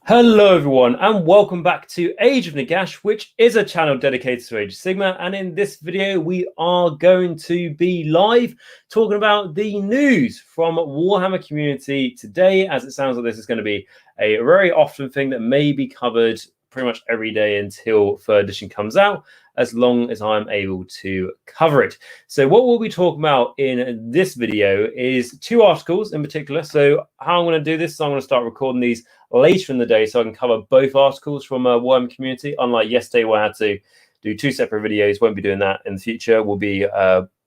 Hello everyone and welcome back to Age of Nagash, which is a channel dedicated to Age of Sigmar, and in this video we are going to be live talking about the news from Warhammer community today, as it sounds like this is going to be a very often thing that may be covered pretty much every day until 3rd edition comes out, as long as I'm able to cover it. So what we'll be talking about in this video is 2 articles in particular. So how I'm going to do this, I'm going to start recording these later in the day so I can cover both articles from Warhammer community, unlike yesterday where I had to do 2 separate videos. Won't be doing that in the future. Will be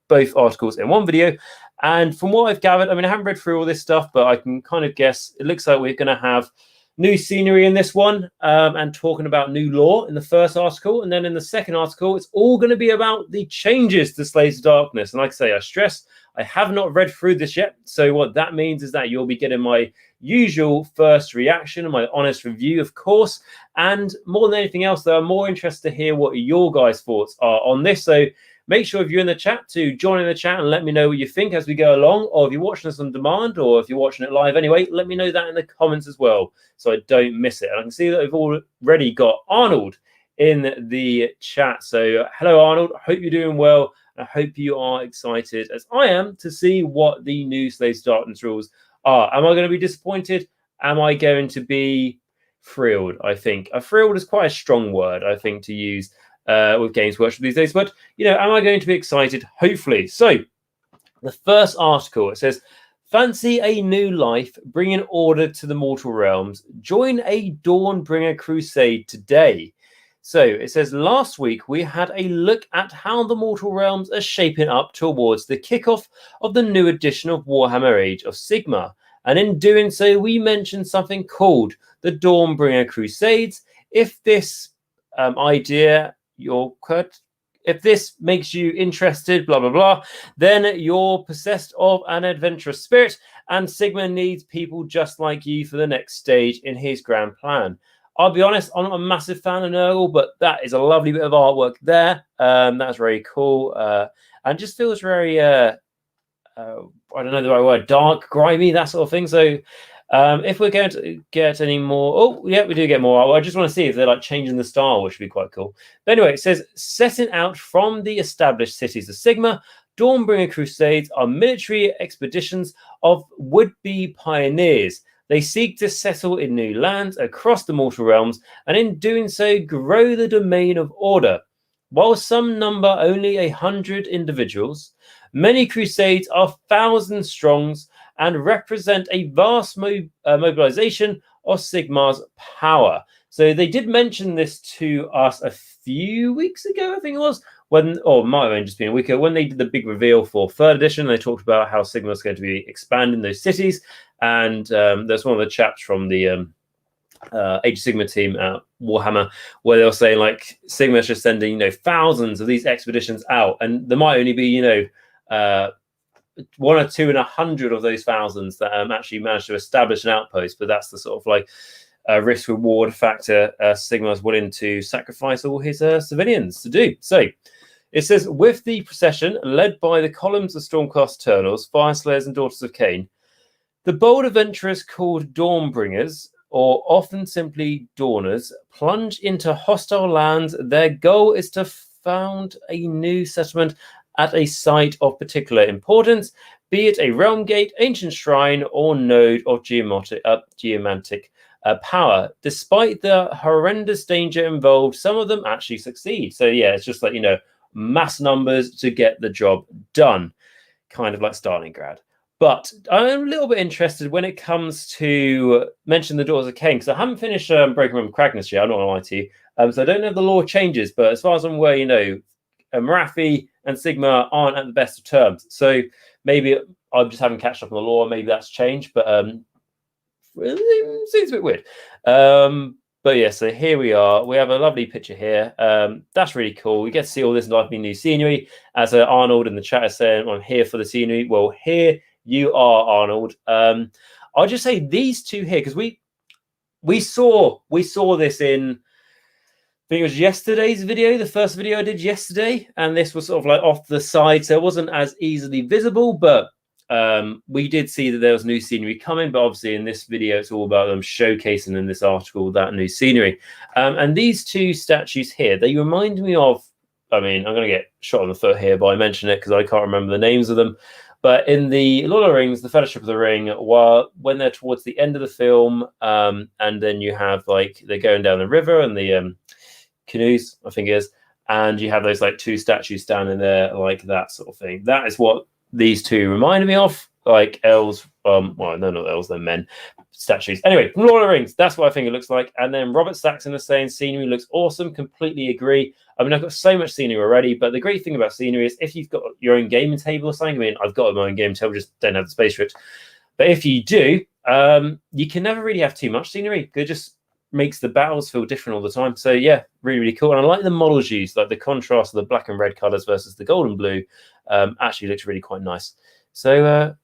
both articles in one video. And from what I've gathered, I mean, I haven't read through all this stuff, but I can kind of guess it looks like we're going to have new scenery in this one, and talking about new lore in the first article. And then in the second article, it's all going to be about the changes to Slaves of Darkness. And like I say, I stress, I have not read through this yet. So what that means is that you'll be getting my usual first reaction and my honest review, of course. And more than anything else, though, I'm more interested to hear what your guys' thoughts are on this. So make sure if you're in the chat to join in the chat and let me know what you think as we go along, or if you're watching us on demand, or if you're watching it live anyway, let me know that in the comments as well so I don't miss it. And I can see that we've already got Arnold in the chat. So hello, Arnold. I hope you're doing well. I hope you are excited, as I am, to see what the new Slaves of Darkness rules are. Am I going to be disappointed? Am I going to be thrilled? I think. Thrilled is quite a strong word, I think, to use with Games Workshop these days. But, you know, am I going to be excited? Hopefully. So the first article, it says, fancy a new life, bringing order to the mortal realms. Join a Dawnbringer crusade today. So it says, last week we had a look at how the mortal realms are shaping up towards the kickoff of the new edition of Warhammer Age of Sigmar. And in doing so, we mentioned something called the Dawnbringer Crusades. If this idea, if this makes you interested, blah, blah, blah, then you're possessed of an adventurous spirit, and Sigmar needs people just like you for the next stage in his grand plan. I'll be honest, I'm not a massive fan of Nurgle, but that is a lovely bit of artwork there. That's very cool. And just feels very, I don't know the right word, dark, grimy, that sort of thing. So if we're going to get any more, oh yeah, we do get more. I just want to see if they're like changing the style, which would be quite cool. But anyway, it says, setting out from the established cities of Sigmar, Dawnbringer Crusades are military expeditions of would-be pioneers. They seek to settle in new lands across the mortal realms, and in doing so, grow the domain of order. While some number only 100 individuals, many crusades are thousands strong and represent a vast mobilization of Sigmar's power. So they did mention this to us a few weeks ago, I think it was, when, or it might have just been a week ago, when they did the big reveal for 3rd edition. They talked about how Sigmar is going to be expanding those cities. And there's one of the chaps from the Age of Sigmar team at Warhammer, where they'll say, like, Sigmar's just sending, you know, thousands of these expeditions out, and there might only be, you know, 1 or 2 in 100 of those thousands that actually managed to establish an outpost. But that's the sort of like risk reward factor Sigmar's willing to sacrifice all his civilians to do. So it says, with the procession led by the columns of Stormcast Eternals, Fyreslayers, and Daughters of Cain, the bold adventurers called Dawnbringers, or often simply Dawners, plunge into hostile lands. Their goal is to found a new settlement at a site of particular importance, be it a realm gate, ancient shrine, or node of geomantic power. Despite the horrendous danger involved, some of them actually succeed. So yeah, it's just like, you know, mass numbers to get the job done, kind of like Stalingrad. But I'm a little bit interested when it comes to mention the Daughters of Cain, because I haven't finished Breaking Room Cragness yet, I'm not going to lie to you. So I don't know if the lore changes, but as far as I'm aware, you know, Marathi and Sigmar aren't at the best of terms. So maybe I just haven't catched up on the lore. Maybe that's changed, but it seems a bit weird. But yeah, so here we are. We have a lovely picture here. That's really cool. We get to see all this lovely new scenery. As Arnold in the chat is saying, I'm here for the scenery. Well, here you are, Arnold. I'll just say these two here, because we saw this in, I think it was yesterday's video, the first video I did yesterday, and this was sort of like off the side, so it wasn't as easily visible, but we did see that there was new scenery coming, but obviously in this video it's all about them showcasing in this article that new scenery. And these two statues here, they remind me of, I mean, I'm going to get shot on the foot here by mentioning it because I can't remember the names of them. But in the Lord of the Rings, the Fellowship of the Ring, when they're towards the end of the film, and then you have like they're going down the river and the canoes, I think it is, and you have those like two statues standing there, like that sort of thing. That is what these two reminded me of, like elves. Well, no, not elves, they're men statues. Anyway, from Lord of the Rings, that's what I think it looks like. And then Robert Saxon is saying scenery looks awesome. Completely agree. I mean, I've got so much scenery already, but the great thing about scenery is if you've got your own gaming table or something, I mean, I've got my own gaming table, just don't have the space for it. But if you do, you can never really have too much scenery. It just makes the battles feel different all the time. So yeah, really, really cool. And I like the models used, like the contrast of the black and red colors versus the gold and blue. Actually looks really quite nice. So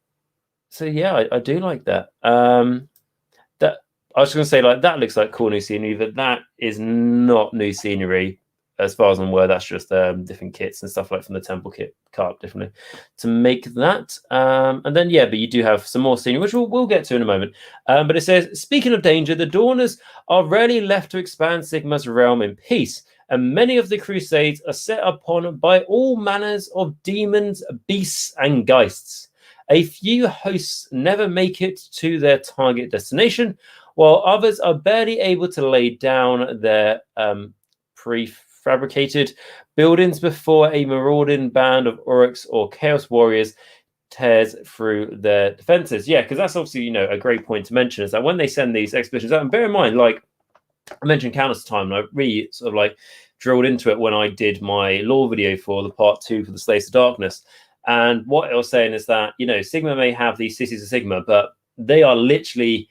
yeah, I do like that. That I was going to say, like, that looks like cool new scenery, but that is not new scenery as far as I'm aware. That's just different kits and stuff like from the temple kit cut differently to make that. And then yeah, but you do have some more scenery, which we'll get to in a moment. But it says, speaking of danger, the Dawners are rarely left to expand Sigmar's realm in peace, and many of the crusades are set upon by all manners of demons, beasts, and geists. A few hosts never make it to their target destination, while others are barely able to lay down their prefabricated buildings before a marauding band of Oryx or Chaos Warriors tears through their defenses. Yeah, because that's obviously, you know, a great point to mention, is that when they send these expeditions out, and bear in mind, like I mentioned countless time, and I really sort of like drilled into it when I did my lore video for the part 2 for the Slaves of Darkness. And what I was saying is that, you know, Sigmar may have these cities of Sigmar, but they are literally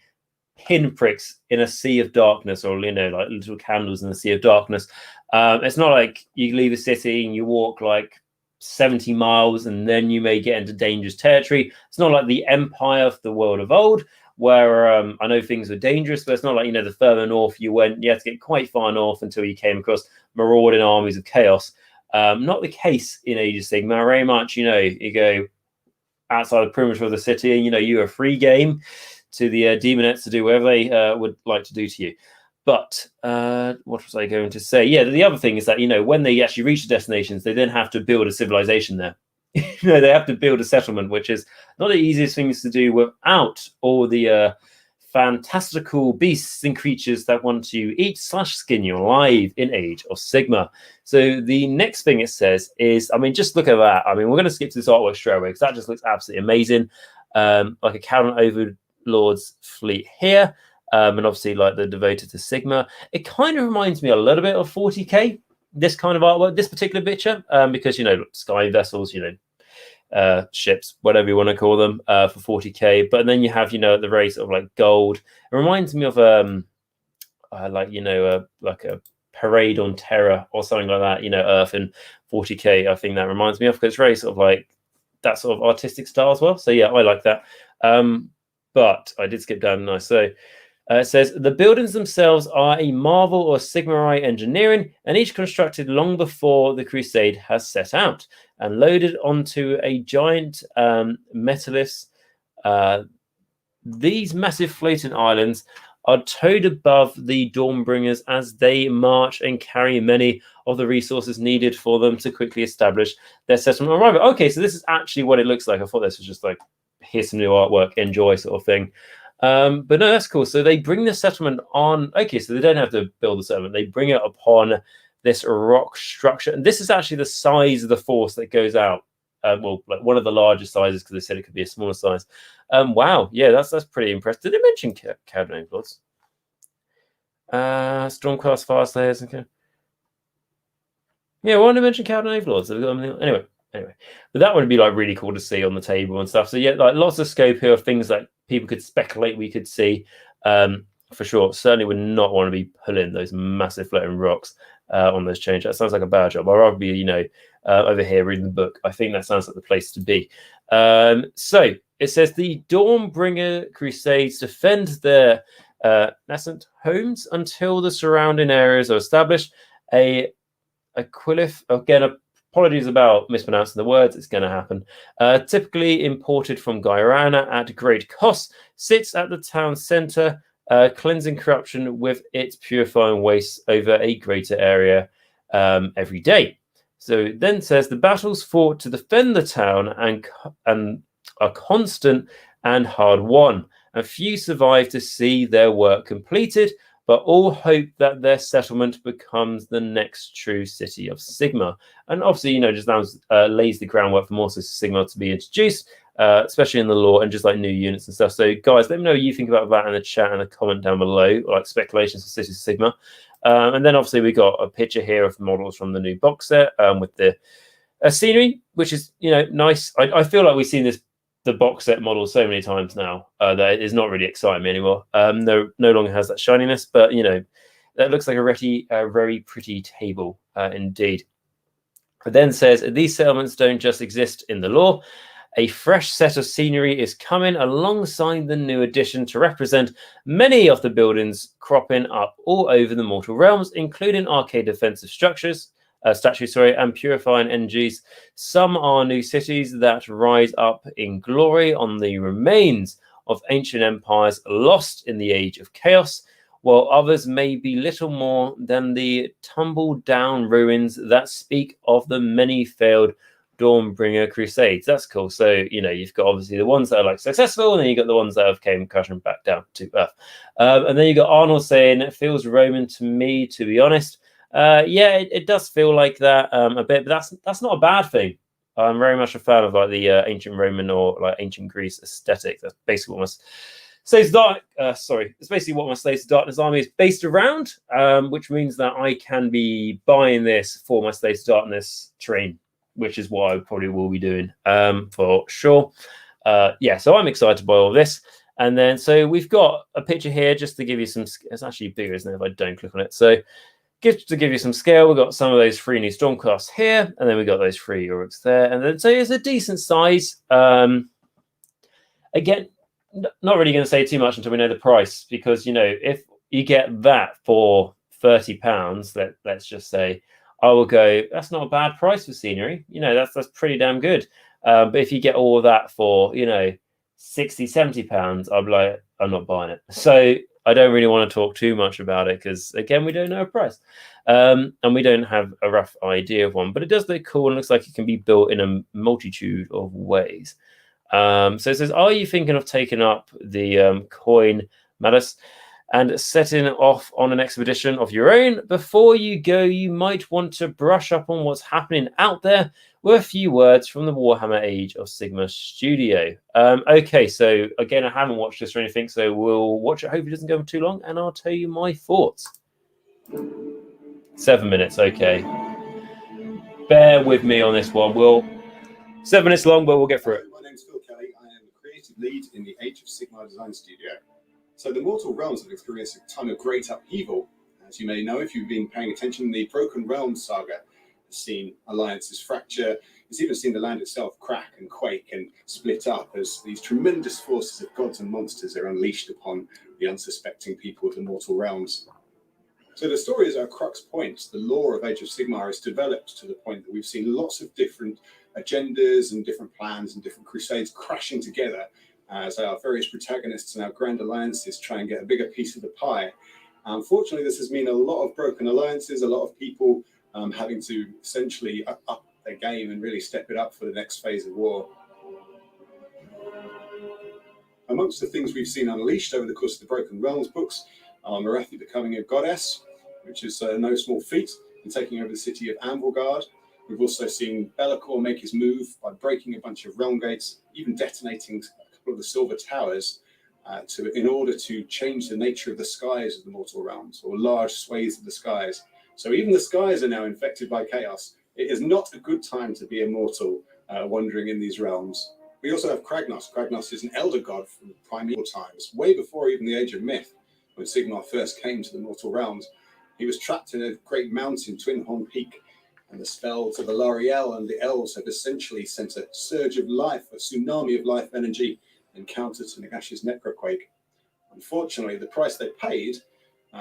pinpricks in a sea of darkness, or, you know, like little candles in the sea of darkness. It's not like you leave a city and you walk like 70 miles and then you may get into dangerous territory. It's not like the Empire of the world of old, where I know things were dangerous, but it's not like, you know, the further north you went, you had to get quite far north until you came across marauding armies of chaos. Not the case in Age of Sigmar. Very much, you know, you go outside the perimeter of the city and, you know, you're a free game to the demonettes to do whatever they would like to do to you. But what was I going to say? Yeah, the other thing is that, you know, when they actually reach the destinations, they then have to build a civilization there. You know, they have to build a settlement, which is not the easiest things to do without all the fantastical beasts and creatures that want to eat / skin you alive in Age of Sigmar. So the next thing it says is, I mean, just look at that. I mean, we're going to skip to this artwork straight away because that just looks absolutely amazing. Like a Kharadron Overlord's fleet here, and obviously like the devoted to Sigmar. It kind of reminds me a little bit of 40k, this kind of artwork, this particular picture, because, you know, sky vessels, you know, ships, whatever you want to call them, for 40k. But then you have, you know, the very sort of like gold. It reminds me of like, you know, like a Parade on Terror or something like that, you know, Earth in 40k. I think that reminds me of, because it's very sort of like that sort of artistic style as well. So yeah, I like that. But I did skip down nice. So it says, the buildings themselves are a marvel or Sigmarite engineering, and each constructed long before the Crusade has set out and loaded onto a giant metallus. These massive floating islands are towed above the Dawnbringers as they march and carry many of the resources needed for them to quickly establish their settlement on rival. Okay, so this is actually what it looks like. I thought this was just like, here's some new artwork, enjoy sort of thing. But no, that's cool. So they bring the settlement on. Okay, so they don't have to build the settlement. They bring it upon this rock structure. And this is actually the size of the force that goes out. Well, like one of the largest sizes, because they said it could be a smaller size. Wow, yeah, that's pretty impressive. Did they mention Kharadron Overlords? Stormcast Fire Slayers. Okay. Yeah, why did they mention Kharadron Overlords? Anyway, but that would be like really cool to see on the table and stuff. So yeah, like lots of scope here of things that people could speculate we could see, for sure. Certainly would not want to be pulling those massive floating rocks on those chains. That sounds like a bad job. I'd rather be, you know, over here reading the book. I think that sounds like the place to be. So it says the Dawnbringer Crusades defend their nascent homes until the surrounding areas are established. A Quillif, again, apologies about mispronouncing the words, it's going to happen. Typically imported from Guyana at great cost, sits at the town centre, cleansing corruption with its purifying waste over a greater area every day. So it then says the battles fought to defend the town and are constant and hard won. A few survive to see their work completed, but all hope that their settlement becomes the next true city of Sigmar. And obviously, you know, just now lays the groundwork for more cities of Sigmar to be introduced, especially in the lore and just like new units and stuff. So guys, let me know what you think about that in the chat and a comment down below, like speculations for cities of Sigmar. And then obviously we got a picture here of models from the new box set with the scenery, which is, you know, nice. I feel like we've seen the box set model so many times now that it is not really exciting me anymore. No longer has that shininess, but you know, that looks like a very pretty table indeed. It then says these settlements don't just exist in the lore. A fresh set of scenery is coming alongside the new addition to represent many of the buildings cropping up all over the mortal realms, including arcade defensive statues, and purifying energies. Some are new cities that rise up in glory on the remains of ancient empires lost in the Age of Chaos, while others may be little more than the tumbled down ruins that speak of the many failed Dawnbringer crusades. That's cool. So, you know, you've got obviously the ones that are like successful, and then you got the ones that have came crashing back down to earth. And then you got Arnold saying it feels Roman to me, to be honest. Yeah, it does feel like that a bit, but that's not a bad thing. I'm very much a fan of like the ancient Roman or like ancient Greece aesthetic. That's basically what my Slaves Dark. It's basically what my Slaves of Darkness army is based around, which means that I can be buying this for my Slaves of Darkness train, which is what I probably will be doing for sure. Yeah, so I'm excited to buy all this. And then, so we've got a picture here just to give you some, it's actually bigger, isn't it, if I don't click on it. So just to give you some scale, we've got some of those 3 new Stormcasts here, and then we got those 3 Uruks there. And then, so it's a decent size. Again, not really going to say too much until we know the price, because, you know, if you get that for £30, let's just say, I will go, that's not a bad price for scenery. You know, that's pretty damn good. But if you get all of that for, you know, £60, £70, I'll be like, I'm not buying it. So I don't really want to talk too much about it because, again, we don't know a price. And we don't have a rough idea of one. But it does look cool and looks like it can be built in a multitude of ways. So it says, are you thinking of taking up the coin, Madus, and setting off on an expedition of your own? Before you go, you might want to brush up on what's happening out there with a few words from the Warhammer Age of Sigmar studio. Okay, so again, I haven't watched this or anything, so we'll watch it. Hope it doesn't go for too long, and I'll tell you my thoughts. 7 minutes, okay. Bear with me on this one. 7 minutes long, but we'll get through it. My name's Filq. I am the creative lead in the Age of Sigmar design studio. So the mortal realms have experienced a time of great upheaval. As you may know, if you've been paying attention, the Broken Realms saga has seen alliances fracture. It's even seen the land itself crack and quake and split up as these tremendous forces of gods and monsters are unleashed upon the unsuspecting people of the mortal realms. So the story is our crux point. The lore of Age of Sigmar is developed to the point that we've seen lots of different agendas and different plans and different crusades crashing together as our various protagonists and our grand alliances try and get a bigger piece of the pie. Unfortunately, this has meant a lot of broken alliances, a lot of people having to essentially up their game and really step it up for the next phase of war. Amongst the things we've seen unleashed over the course of the Broken Realms books are Morathi becoming a goddess, which is no small feat, and taking over the city of Anvilgard. We've also seen Be'lakor make his move by breaking a bunch of realm gates, even detonating a couple of the Silver Towers in order to change the nature of the skies of the mortal realms, or large swathes of the skies. So even the skies are now infected by chaos. It is not a good time to be a mortal wandering in these realms. We also have Kragnos. Kragnos is an elder god from primeval times, way before even the Age of Myth, when Sigmar first came to the mortal realms. He was trapped in a great mountain, Twinhorn Peak, and the spells of Alariel and the elves have essentially sent a surge of life, a tsunami of life energy, and counter to Nagash's necroquake. Unfortunately, the price they paid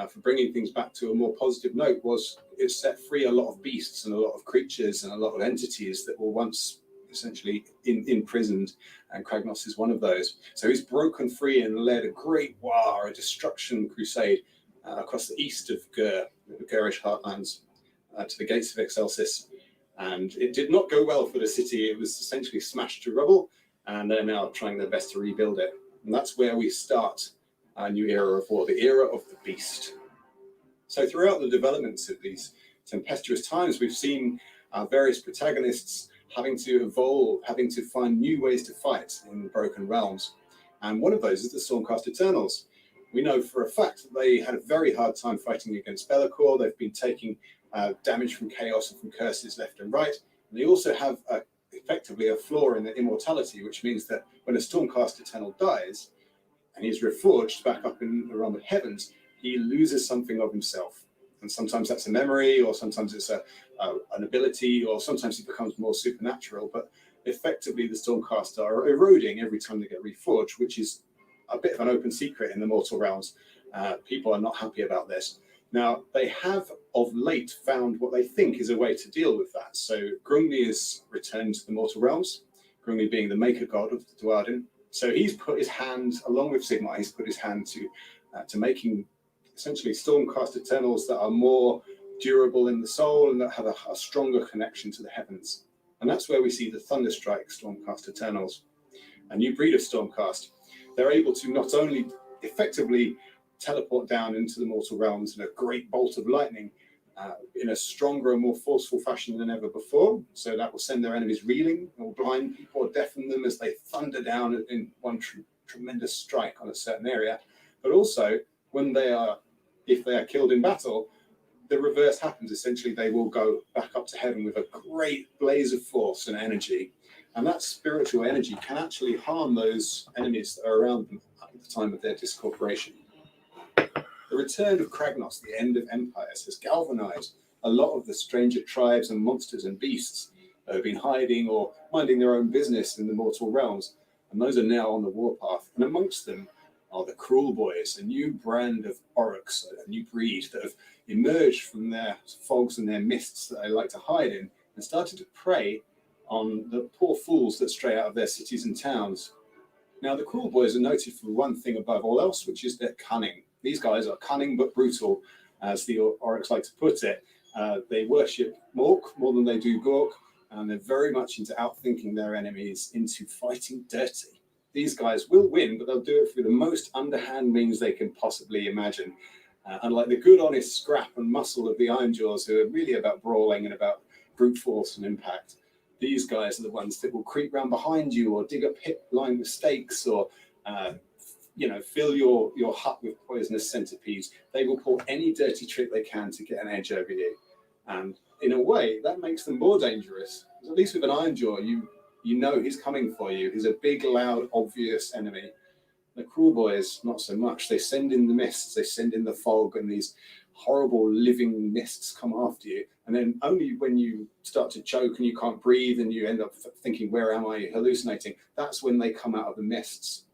for bringing things back to a more positive note was it set free a lot of beasts and a lot of creatures and a lot of entities that were once essentially imprisoned, and Kragnos is one of those. So he's broken free and led a great war, a destruction crusade across the east of Gur, the Gurish heartlands, to the gates of Excelsis. And it did not go well for the city. It was essentially smashed to rubble, and they're now trying their best to rebuild it. And that's where we start our new era of war, the era of the beast. So throughout the developments of these tempestuous times, we've seen our various protagonists having to evolve, having to find new ways to fight in the Broken Realms. And one of those is the Stormcast Eternals. We know for a fact that they had a very hard time fighting against Be'lakor. They've been taking damage from chaos and from curses left and right. And they also have effectively a flaw in their immortality, which means that when a Stormcast Eternal dies and he's reforged back up in the realm of heavens, he loses something of himself. And sometimes that's a memory, or sometimes it's an ability, or sometimes he becomes more supernatural. But effectively, the Stormcast are eroding every time they get reforged, which is a bit of an open secret in the mortal realms. People are not happy about this. Now, they have of late found what they think is a way to deal with that. So Grungni is returned to the mortal realms, Grungni being the maker god of the Duardin. So he's put his hand, along with Sigmar, he's put his hand to making essentially Stormcast Eternals that are more durable in the soul and that have a stronger connection to the heavens. And that's where we see the Thunderstrike Stormcast Eternals, a new breed of Stormcast. They're able to not only effectively teleport down into the mortal realms in a great bolt of lightning in a stronger and more forceful fashion than ever before. So that will send their enemies reeling, or blind people, or deafen them as they thunder down in one tremendous strike on a certain area. But also, when if they are killed in battle, the reverse happens. Essentially, they will go back up to heaven with a great blaze of force and energy. And that spiritual energy can actually harm those enemies that are around them at the time of their discorporation. The return of Kragnos, the end of empires, has galvanized a lot of the stranger tribes and monsters and beasts that have been hiding or minding their own business in the mortal realms. And those are now on the warpath. And amongst them are the Kruelboyz, a new brand of Oryx, a new breed that have emerged from their fogs and their mists that they like to hide in, and started to prey on the poor fools that stray out of their cities and towns. Now, the Kruelboyz are noted for one thing above all else, which is their cunning. These guys are cunning but brutal, as the Oryx like to put it. They worship Mork more than they do Gork, and they're very much into outthinking their enemies, into fighting dirty. These guys will win, but they'll do it through the most underhand means they can possibly imagine. Unlike the good, honest scrap and muscle of the Ironjaws, who are really about brawling and about brute force and impact, these guys are the ones that will creep round behind you, or dig a pit lined with stakes, or fill your hut with poisonous centipedes. They will pull any dirty trick they can to get an edge over you. And in a way, that makes them more dangerous. At least with an Ironjaw, you know he's coming for you. He's a big, loud, obvious enemy. The Kruelboyz, not so much. They send in the mists, they send in the fog, and these horrible living mists come after you. And then only when you start to choke and you can't breathe and you end up thinking, where am I hallucinating? That's when they come out of the mists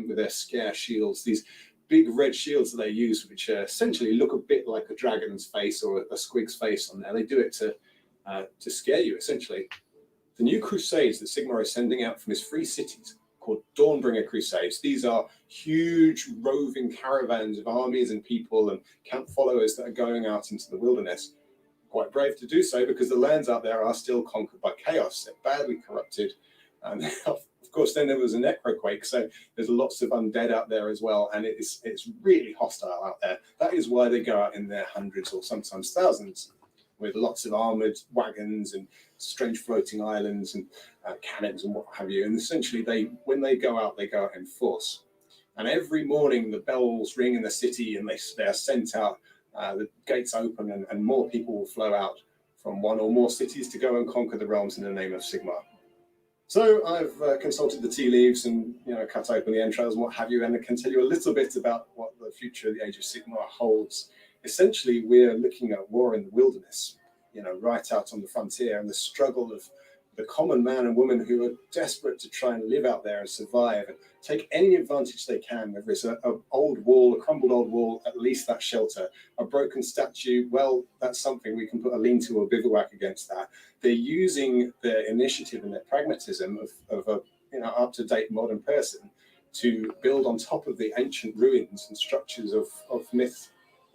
with their scare shields, these big red shields that they use, which essentially look a bit like a dragon's face or a squig's face on there. They do it to scare you, essentially. The new crusades that Sigmar is sending out from his free cities, called Dawnbringer crusades, these are huge roving caravans of armies and people and camp followers that are going out into the wilderness. Quite brave to do so, because the lands out there are still conquered by chaos. They're badly corrupted. And of course, then there was a necroquake, so there's lots of undead out there as well, and it's really hostile out there. That is why they go out in their hundreds or sometimes thousands, with lots of armoured wagons and strange floating islands and cannons and what have you. And essentially, when they go out in force. And every morning, the bells ring in the city, and they are sent out. The gates open, and more people will flow out from one or more cities to go and conquer the realms in the name of Sigmar. So I've consulted the tea leaves and cut open the entrails and what have you, and I can tell you a little bit about what the future of the Age of Sigmar holds. Essentially, we're looking at war in the wilderness, right out on the frontier, and the struggle of the common man and woman who are desperate to try and live out there and survive and take any advantage they can, whether it's an old wall, a crumbled old wall, at least that shelter, a broken statue, well, that's something we can put a lean-to or bivouac against that. They're using their initiative and their pragmatism of a up-to-date modern person to build on top of the ancient ruins and structures of myth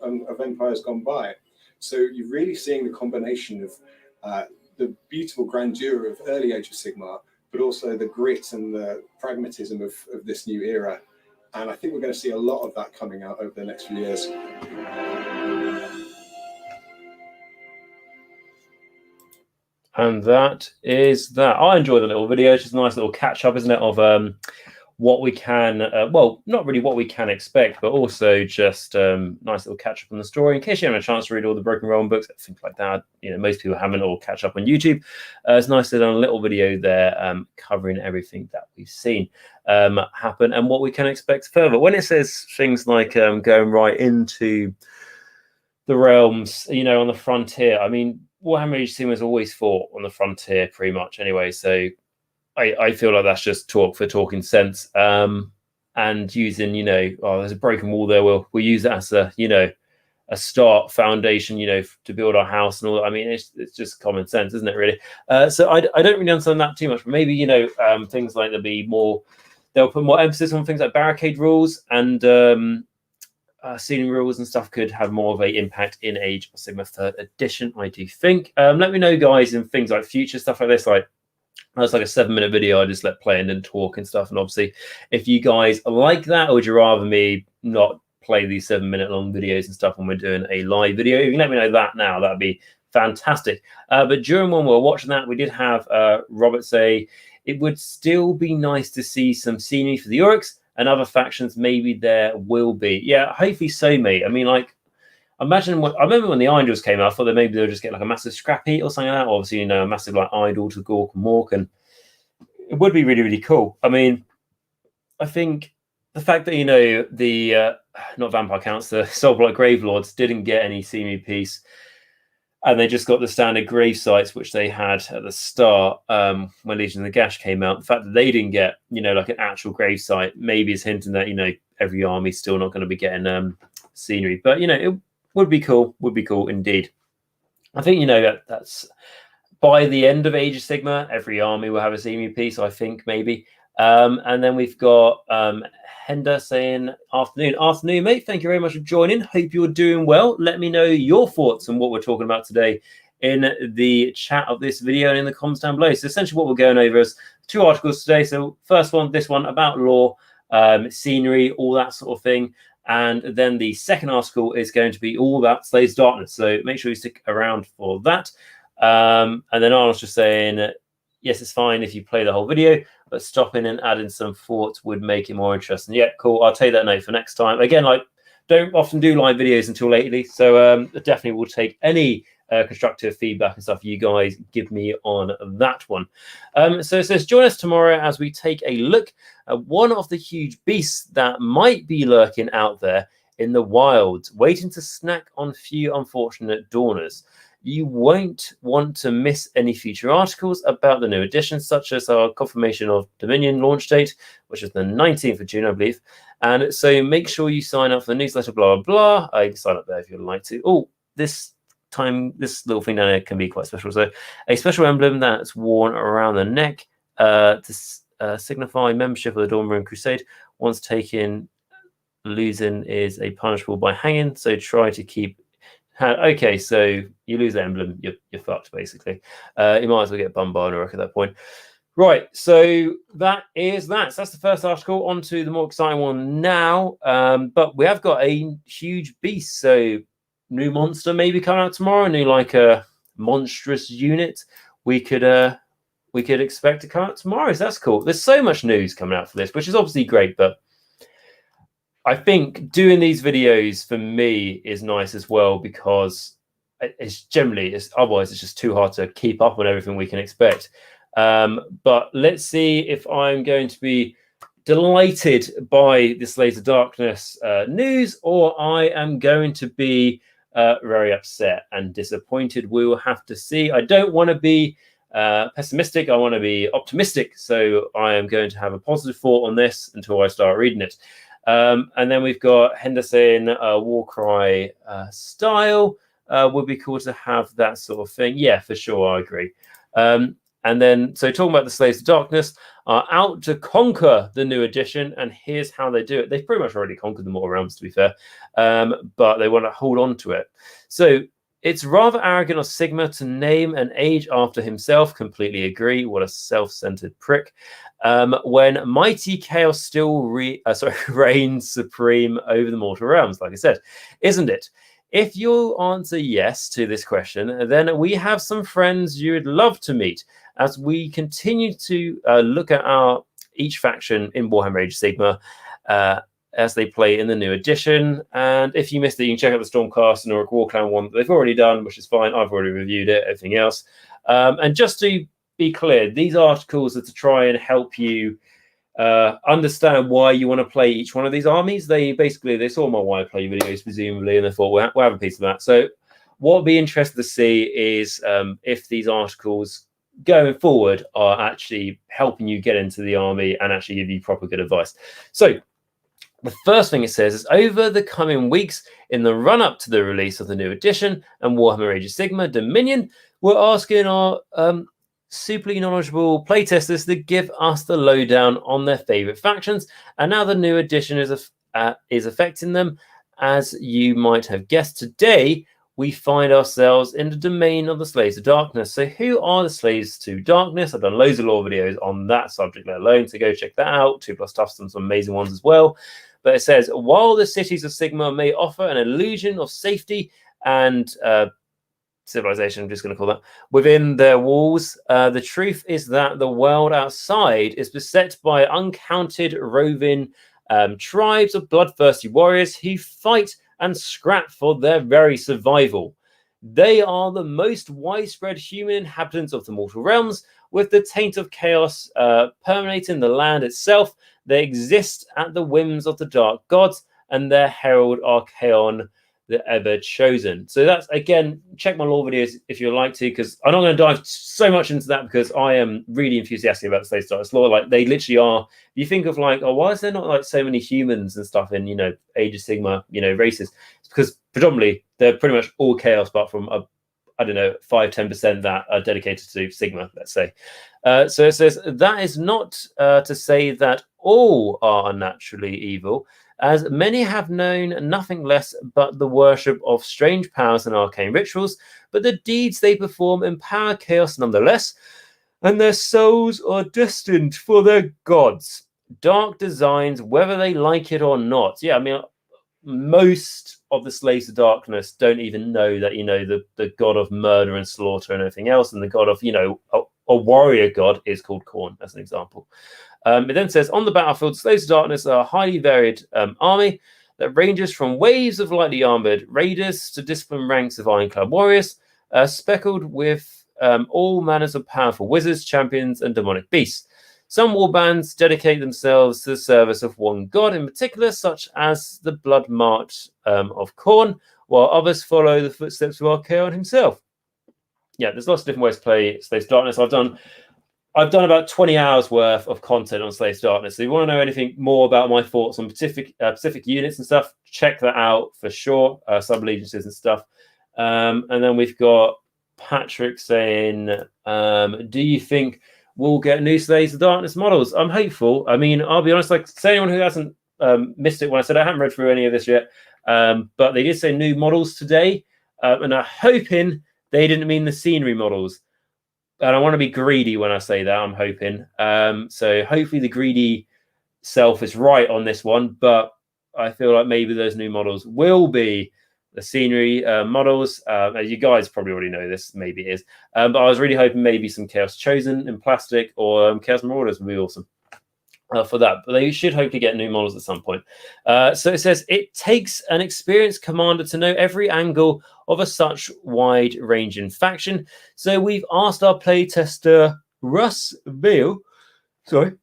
and of empires gone by. So you're really seeing the combination of the beautiful grandeur of early Age of Sigmar, but also the grit and the pragmatism of this new era. And I think we're going to see a lot of that coming out over the next few years. And that is that. I enjoyed the little video. It's just a nice little catch up, isn't it, of what we can, well, not really what we can expect, but also just nice little catch up on the story. In case you haven't a chance to read all the Broken Realm books, things like that, most people haven't, or catch up on YouTube. It's nice to do a little video there covering everything that we've seen happen and what we can expect further. When it says things like going right into the realms, on the frontier, I mean, Warhammer Age of Sigmar has always fought on the frontier pretty much anyway, so I feel like that's just talk for talking sense, and using, there's a broken wall there. We'll use that as a start foundation, to build our house and all that. I mean, it's just common sense, isn't it? Really. So I don't really understand that too much, but maybe things like they'll put more emphasis on things like barricade rules and ceiling rules and stuff could have more of an impact in Age of Sigmar 3rd edition, I do think. Let me know, guys, in things like future stuff like this, like. That's like a 7-minute video I just let play and then talk and stuff. And obviously, if you guys like that, or would you rather me not play these 7-minute long videos and stuff when we're doing a live video? You can let me know that now. That'd be fantastic. But during when we were watching that, we did have Robert say it would still be nice to see some scenery for the Orcs and other factions. Maybe there will be. Yeah, hopefully so, mate. I mean, like, I remember when the Idols came out, I thought that maybe they'll just get like a massive scrap heat or something like that. Obviously, a massive like Idol to Gork and Mork, and it would be really, really cool. I mean, I think the fact that the not Vampire Counts, the Soulblight Gravelords didn't get any scenery piece, and they just got the standard grave sites which they had at the start when Legion of Nagash came out. The fact that they didn't get like an actual grave site maybe is hinting that every army's still not going to be getting scenery, but it would be cool indeed. I think that's by the end of Age of Sigmar, every army will have a scenery piece, I think, maybe. And then we've got Hender saying, afternoon, mate. Thank you very much for joining. Hope you're doing well. Let me know your thoughts on what we're talking about today in the chat of this video and in the comments down below. So essentially what we're going over is 2 articles today. So first one, this one about lore, scenery, all that sort of thing. And then the second article is going to be all about Slaves of Darkness. So make sure you stick around for that. And then Arnold's just saying, yes, it's fine if you play the whole video, but stopping and adding some thoughts would make it more interesting. Yeah, cool. I'll take that note for next time. Again, don't often do live videos until lately. So definitely will take any constructive feedback and stuff you guys give me on that one. So it says, join us tomorrow as we take a look at one of the huge beasts that might be lurking out there in the wild, waiting to snack on few unfortunate dawners. You won't want to miss any future articles about the new editions, such as our confirmation of Dominion launch date, which is the 19th of June, I believe. And so make sure you sign up for the newsletter, blah, blah, blah. You can sign up there if you'd like to. Oh, this little thing down there can be quite special. So a special emblem that's worn around the neck to signify membership of the Dawnbringer Crusade. Once taken, losing is a punishable by hanging. So try to keep. Okay, so you lose the emblem, you're fucked basically. You might as well get bummed by an orc at that point. Right, so that's the first article. On to the more exciting one now. But we have got a huge beast. So new monster maybe coming out tomorrow. New a monstrous unit. We could expect to come out tomorrow. So that's cool. There's so much news coming out for this, which is obviously great, but I think doing these videos for me is nice as well, because otherwise it's just too hard to keep up on everything we can expect. But let's see if I'm going to be delighted by this Slaves of Darkness news, or I am going to be very upset and disappointed. We will have to see. I don't want to be pessimistic. I want to be optimistic. So I am going to have a positive thought on this until I start reading it. And then we've got Henderson, Warcry style. Would be cool to have that sort of thing. Yeah, for sure. I agree. And then, so talking about the Slaves of Darkness are out to conquer the new edition, and here's how they do it. They've pretty much already conquered the Mortal Realms, to be fair, but they want to hold on to it. So it's rather arrogant of Sigmar to name an age after himself. Completely agree. What a self-centered prick. When mighty chaos still reigns supreme over the Mortal Realms, like I said, isn't it? If you answer yes to this question, then we have some friends you would love to meet as we continue to look at each faction in Warhammer Age of Sigmar as they play in the new edition. And if you missed it, you can check out the Stormcast and Orc Warclan one that they've already done, which is fine. I've already reviewed it, everything else. And just to be clear, these articles are to try and help you understand why you want to play each one of these armies. They saw my why play videos, presumably, and they thought, we'll have a piece of that. So what would be interested to see is if these articles going forward are actually helping you get into the army and actually give you proper good advice. So the first thing it says is, over the coming weeks in the run-up to the release of the new edition and Warhammer Age of Sigmar Dominion, we're asking our superly knowledgeable playtesters to give us the lowdown on their favorite factions and now the new edition is affecting them. As you might have guessed, today we find ourselves in the domain of the Slaves of Darkness. So who are the Slaves to Darkness? I've done loads of lore videos on that subject let alone, so go check that out. 2+ Stuff's done some amazing ones as well. But it says, while the cities of Sigmar may offer an illusion of safety and civilization, I'm just going to call that, within their walls, the truth is that the world outside is beset by uncounted roving tribes of bloodthirsty warriors who fight and scrap for their very survival. They are the most widespread human inhabitants of the mortal realms, with the taint of chaos permeating the land itself. They exist at the whims of the dark gods, and their herald Archaon, the ever chosen. So that's, again, check my lore videos if you'd like to, because I'm not going to dive so much into that because I am really enthusiastic about the Slave Darkness lore. Like, they literally are. You think of like, oh, why is there not like so many humans and stuff in, Age of Sigmar, races? It's because predominantly they're pretty much all chaos, apart from 5-10% that are dedicated to Sigmar, let's say. So it says that is not to say that all are unnaturally evil, as many have known nothing less but the worship of strange powers and arcane rituals, but the deeds they perform empower chaos nonetheless, and their souls are destined for their gods. Dark designs, whether they like it or not. Yeah, I mean, most of the Slaves of Darkness don't even know that, the god of murder and slaughter and everything else, and the god of, a warrior god is called Khorne, as an example. It then says, on the battlefield, Slaves of Darkness are a highly varied army that ranges from waves of lightly armored raiders to disciplined ranks of ironclad warriors, speckled with all manners of powerful wizards, champions, and demonic beasts. Some warbands dedicate themselves to the service of one god in particular, such as the Blood March of Khorne, while others follow the footsteps of Archaon himself. Yeah, there's lots of different ways to play Slaves of Darkness. I've done about 20 hours worth of content on Slaves of Darkness. So if you want to know anything more about my thoughts on specific units and stuff, check that out for sure. Sub-allegiances and stuff. And then we've got Patrick saying, do you think we'll get new Slaves of Darkness models? I'm hopeful. I mean, I'll be honest, like, to anyone who hasn't missed it when I said I haven't read through any of this yet, but they did say new models today, and I'm hoping they didn't mean the scenery models. And I want to be greedy when I say that, I'm hoping. So hopefully the greedy self is right on this one, but I feel like maybe those new models will be the scenery models. You guys probably already know this, maybe it is. But I was really hoping maybe some Chaos Chosen in plastic or Chaos Marauders would be awesome for that. But they should hopefully get new models at some point. So it says, it takes an experienced commander to know every angle of a such wide-ranging faction. So we've asked our playtester, Russ Veal, pardon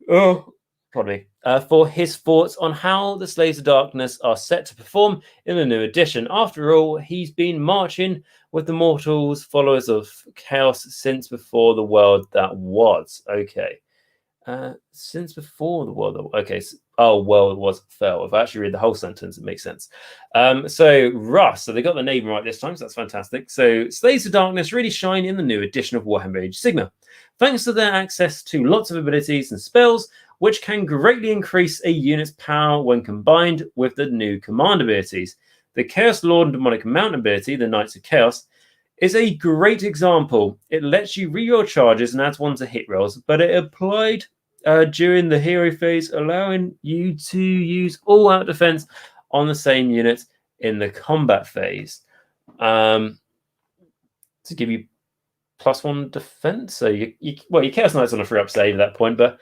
me, for his thoughts on how the Slaves of Darkness are set to perform in the new edition. After all, he's been marching with the mortals, followers of Chaos, since before the world that was. Okay. Since before the world that... Okay. World was fell. If I actually read the whole sentence, it makes sense. So Russ, so they got the name right this time, so that's fantastic. So Slaves of Darkness really shine in the new edition of Warhammer Age of Sigmar, thanks to their access to lots of abilities and spells, which can greatly increase a unit's power when combined with the new command abilities. The Chaos Lord and Demonic Mount ability, the Knights of Chaos, is a great example. It lets you reroll charges and adds 1 to hit rolls, but it applied during the hero phase, allowing you to use all-out defense on the same unit in the combat phase. To give you +1 defense. So your Chaos Knights on a 3-up save at that point, but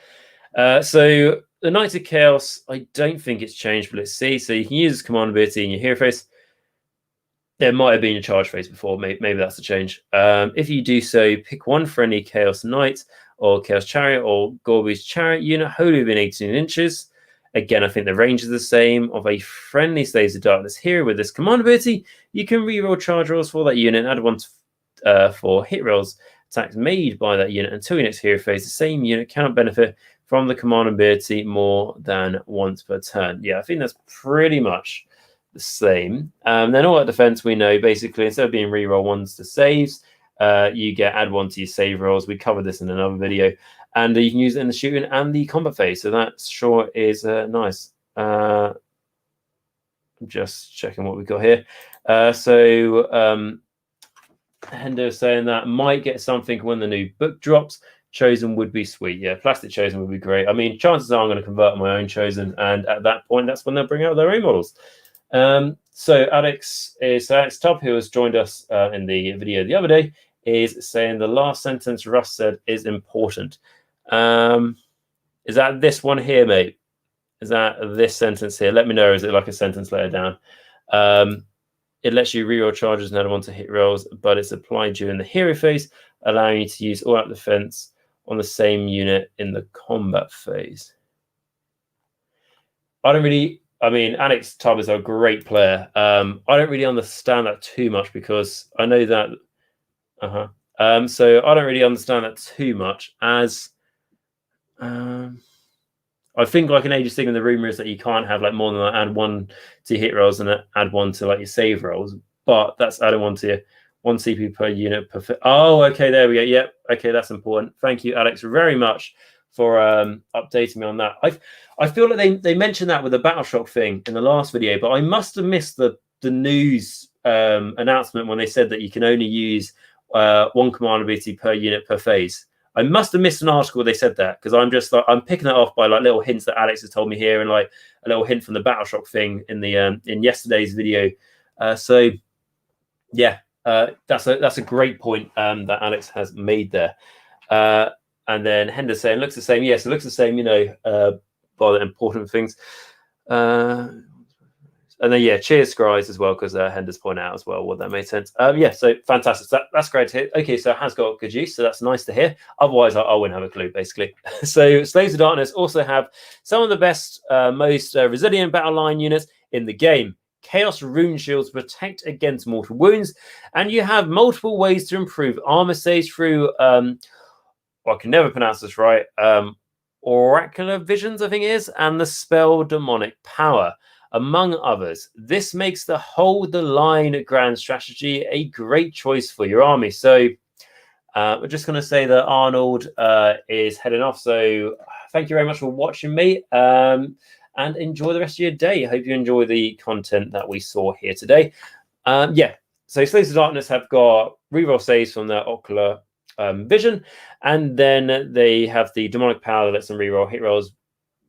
so the Knights of Chaos, I don't think it's changed, but let's see. So you can use command ability in your hero phase. There might have been a charge phase before. Maybe that's the change. If you do so, pick 1 friendly Chaos Knight or Chaos Chariot or Kruelboyz Chariot unit wholly within 18 inches. Again, I think the range is the same of a friendly Slaves of Darkness hero with this command ability. You can reroll charge rolls for that unit and add 1 for hit rolls attacks made by that unit until your next hero phase. The same unit cannot benefit from the command ability more than once per turn. Yeah, I think that's pretty much the same. Then all that defense, we know basically instead of being reroll 1s to saves, you get add 1 to your save rolls. We covered this in another video, and you can use it in the shooting and the combat phase. So that sure is nice. I'm just checking what we've got here. Hendo is saying that might get something when the new book drops. Chosen would be sweet. Yeah, plastic Chosen would be great. I mean, chances are I'm going to convert my own Chosen, and at that point, that's when they'll bring out their own models. So Alex Tubb, who has joined us in the video the other day, is saying the last sentence Russ said is important. Is that this one here, mate? Is that this sentence here? Let me know. Is it like a sentence later down? It lets you reroll charges and add 1 to hit rolls, but it's applied during the hero phase, allowing you to use all-out defense on the same unit in the combat phase. I mean, Alex Tubb is a great player. I don't really understand that too much because I know that. So I don't really understand that too much as. I think like an Age of Sigmar, the rumor is that you can't have like more than like, add 1 to hit rolls and add 1 to like your save rolls, but that's adding 1 to your 1 CP per unit per. Oh, okay, there we go. Yep, okay, that's important. Thank you, Alex, very much for updating me on that. I feel like they mentioned that with the Battleshock thing in the last video, but I must have missed the news announcement when they said that you can only use 1 command ability per unit per phase. I must have missed an article where they said that because I'm just like I'm picking that off by like little hints that Alex has told me here and like a little hint from the Battleshock thing in the in yesterday's video. So yeah, that's a great point that Alex has made there. And then Hender's saying looks the same. Yes, it looks the same. You know, by the important things. And then, yeah, cheers, Scries, as well, because Hender's pointed out as well what that made sense. Yeah, so fantastic. That's great to hear. Okay, so it has got good use, so that's nice to hear. Otherwise, I wouldn't have a clue, basically. So Slaves of Darkness also have some of the best, most resilient battle line units in the game. Chaos Rune Shields protect against mortal wounds, and you have multiple ways to improve armor saves through, I can never pronounce this right, Oracular Visions, I think it is, and the spell Demonic Power, among others. This makes the hold the line grand strategy a great choice for your army. So we're just going to say that Arnold is heading off. So thank you very much for watching me and enjoy the rest of your day. I hope you enjoy the content that we saw here today. Yeah, so Slaves of Darkness have got reroll saves from their Ocular Vision, and then they have the Demonic Power that lets them reroll hit rolls,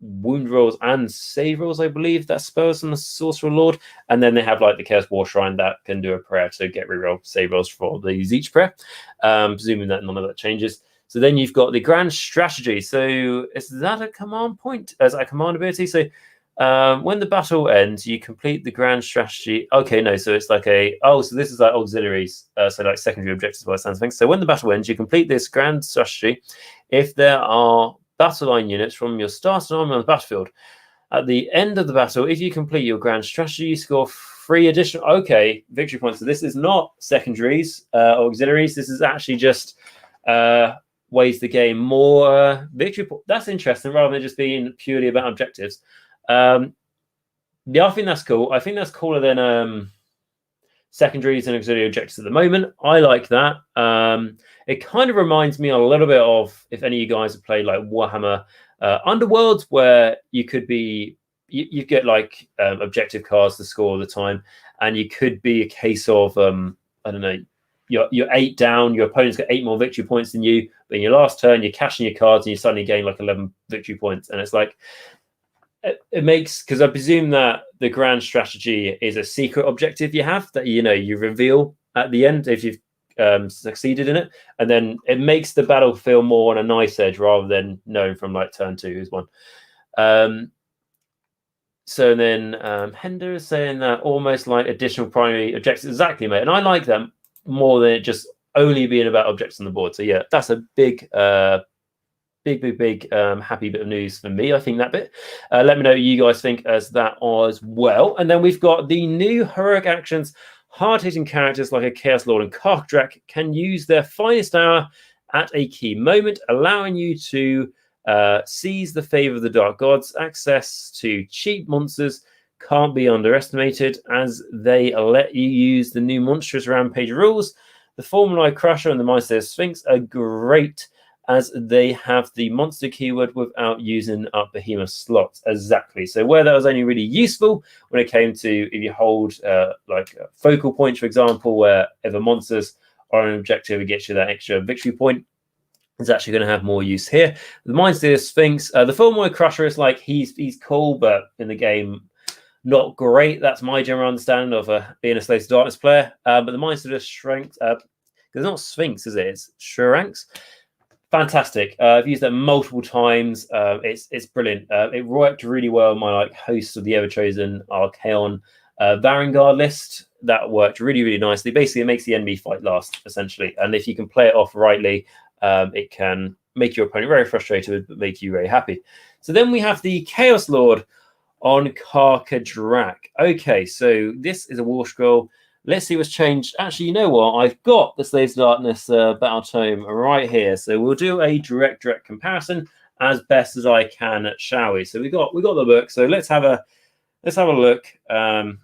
wound rolls, and save rolls, I believe. That spells from the Sorcerer Lord. And then they have like the Chaos War Shrine that can do a prayer to get reroll save rolls for the Zeech prayer, presuming that none of that changes. So then you've got the Grand Strategy. So is that a command point? Is that a command ability? So when the battle ends, you complete the Grand Strategy. Okay, no, so it's like so this is like auxiliaries, so like secondary objectives by the sounds of things. So when the battle ends, you complete this Grand Strategy if there are battle line units from your starting army on the battlefield. At the end of the battle, if you complete your grand strategy, you score 3 additional victory points. So this is not secondaries or auxiliaries. This is actually just ways to gain more victory points. That's interesting, rather than just being purely about objectives. Yeah, I think that's cool. I think that's cooler than secondaries and auxiliary objectives at the moment. I like that. It kind of reminds me a little bit of, if any of you guys have played like Warhammer Underworlds, where you could be, you get like objective cards to score all the time, and you could be a case of I don't know, you're 8 down, your opponent's got 8 more victory points than you, but in your last turn you're cashing your cards and you suddenly gain like 11 victory points. And it's like, it makes, because I presume that the grand strategy is a secret objective you have that you reveal at the end if you've succeeded in it, and then it makes the battle feel more on a nice edge rather than knowing from like turn 2 who's won. So then Hender is saying that almost like additional primary objectives. Exactly, mate. And I like them more than it just only being about objects on the board. So yeah, that's a big happy bit of news for me. I think that bit. Let me know what you guys think as that as well. And then we've got the new heroic actions. Hard-hitting characters like a Chaos Lord and Karkadrak can use their finest hour at a key moment, allowing you to seize the favor of the Dark Gods. Access to cheap monsters can't be underestimated, as they let you use the new Monstrous Rampage rules. The Formuli Crusher and the Mindstone Sphinx are great, as they have the monster keyword without using up behemoth slots. Exactly. So where that was only really useful when it came to if you hold like focal points, for example, where if the monsters are an objective, it gets you that extra victory point. It's actually going to have more use here. The Mindstone Sphinx, the Formula Crusher is like, he's cool, but in the game, not great. That's my general understanding of being a Slaves to Darkness player. But the Mindstone Strength, because it's not Sphinx, is it? It's Shranks. Fantastic. I've used that multiple times. It's brilliant. It worked really well in my like host of the Ever-Chosen Archaon Varangard list. That worked really, really nicely. Basically, it makes the enemy fight last, essentially. And if you can play it off rightly, it can make your opponent very frustrated, but make you very happy. So then we have the Chaos Lord on Karkadrak. Okay, so this is a war scroll. Let's see what's changed. Actually, you know what? I've got the Slaves to Darkness Battle Tome right here. So we'll do a direct comparison as best as I can, shall we? So we got the book. So let's have a look. I'm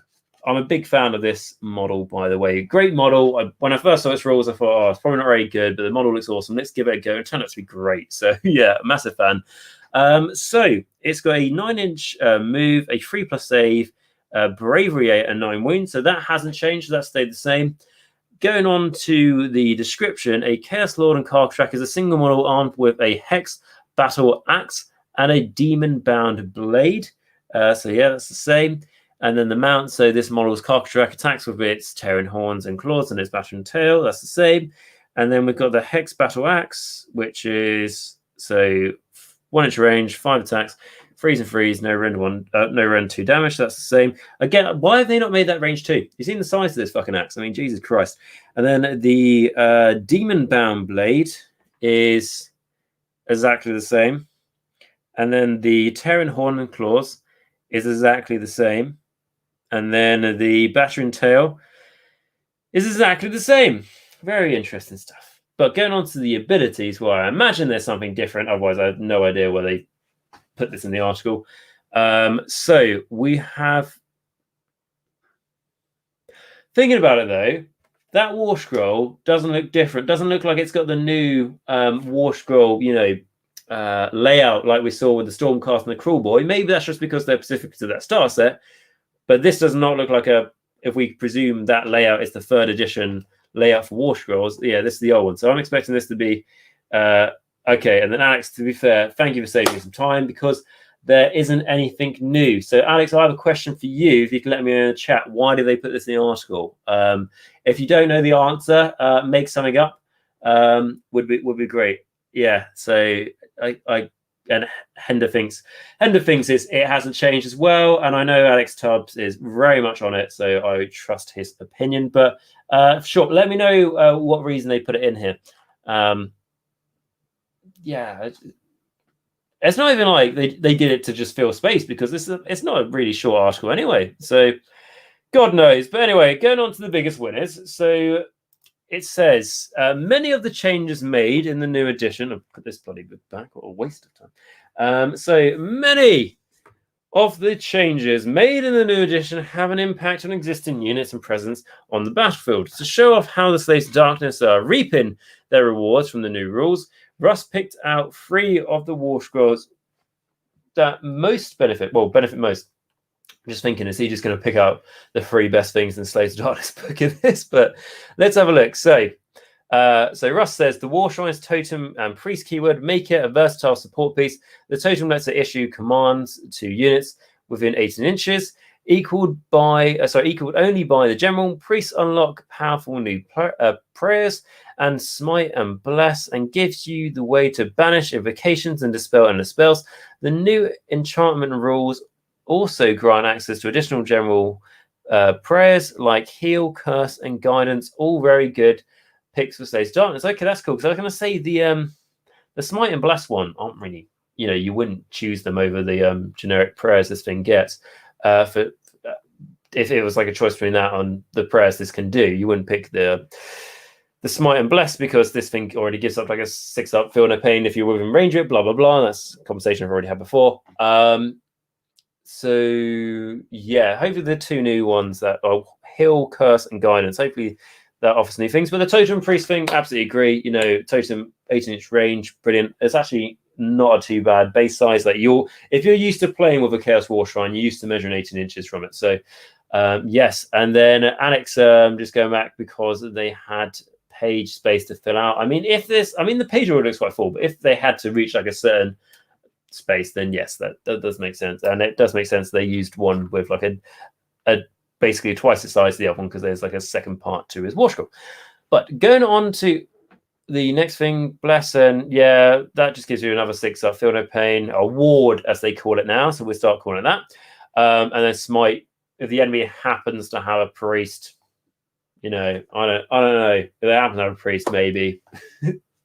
a big fan of this model, by the way. Great model. When I first saw its rules, I thought, it's probably not very good, but the model looks awesome. Let's give it a go. It turned out to be great. So yeah, massive fan. So it's got a 9-inch move, a 3+ save, bravery 8 and 9 wounds. So that hasn't changed. That stayed the same. Going on to the description, a Chaos Lord and Karkadrak is a single model armed with a Hex Battle Axe and a Demon Bound Blade. So yeah, that's the same. And then the mount, so this model is Karkadrak, attacks with its tearing horns and claws and its battering tail. That's the same. And then we've got the Hex Battle Axe, which is 1-inch range, 5 attacks, freeze and freeze, no rend 2 damage. That's the same. Again, why have they not made that range 2? You've seen the size of this fucking axe. I mean, Jesus Christ. And then the Demon Bound Blade is exactly the same. And then the tearing horn and claws is exactly the same. And then the battering tail is exactly the same. Very interesting stuff. But going on to the abilities, well, I imagine there's something different. Otherwise, I have no idea where they put this in the article. So we have... Thinking about it, though, that war scroll doesn't look different. Doesn't look like it's got the new war scroll, layout like we saw with the Stormcast and the Kruelboyz. Maybe that's just because they're specific to that star set. But this does not look like if we presume that layout is the 3rd edition layout for war scrolls, yeah, this is the old one. So I'm expecting this to be okay. And then Alex, to be fair, thank you for saving me some time, because there isn't anything new. So Alex, I have a question for you. If you can let me know in the chat, why did they put this in the article? If you don't know the answer, make something up. Would be great. Yeah. So and Hender thinks it hasn't changed as well, and I know Alex Tubbs is very much on it, so I trust his opinion. But sure, let me know what reason they put it in here. Yeah, it's not even like they did it to just fill space, because it's not a really short article anyway. So God knows. But anyway, going on to the biggest winners. So it says many of the changes made in the new edition. I'll put this bloody book back. What a waste of time. So many of the changes made in the new edition have an impact on existing units and presence on the battlefield. To show off how the Slaves of Darkness are reaping their rewards from the new rules, Russ picked out 3 of the war scrolls that most benefit most. I'm just thinking, is he just going to pick out the 3 best things in Slaves of Darkness book in this? But let's have a look. So Russ says the War Shrine's totem and priest keyword make it a versatile support piece. The totem lets it issue commands to units within 18 inches, equaled only by the general. Priests unlock powerful new prayers and smite and bless, and gives you the way to banish invocations and dispel endless spells. The new enchantment rules also grant access to additional general prayers like heal, curse, and guidance. All very good picks for Slaves of Darkness. Okay, that's cool. Because I was going to say the smite and bless one aren't really, you wouldn't choose them over the generic prayers this thing gets. If it was like a choice between that and the prayers this can do, you wouldn't pick the smite and bless, because this thing already gives up like a 6-up feel no pain if you're within range of it. Blah blah blah. That's a conversation I've already had before. So yeah, hopefully the 2 new ones that are heal, curse, and guidance. Hopefully that offers new things. But the totem priest thing, absolutely agree. Totem 18-inch range, brilliant. It's actually not a too bad base size. Like if you're used to playing with a Chaos War Shrine, you're used to measuring 18 inches from it. So yes. And then Annex, just going back because they had page space to fill out. The page order looks quite full, but if they had to reach like a certain space, then yes, that does make sense. And it does make sense they used one with like a basically twice the size of the other one, because there's like a second part to his war scroll. But going on to the next thing, bless, and yeah, that just gives you another 6-up feel no pain, a ward as they call it now, so we'll start calling it that. And then smite, if the enemy happens to have a priest, I don't know, if they happen to have a priest, maybe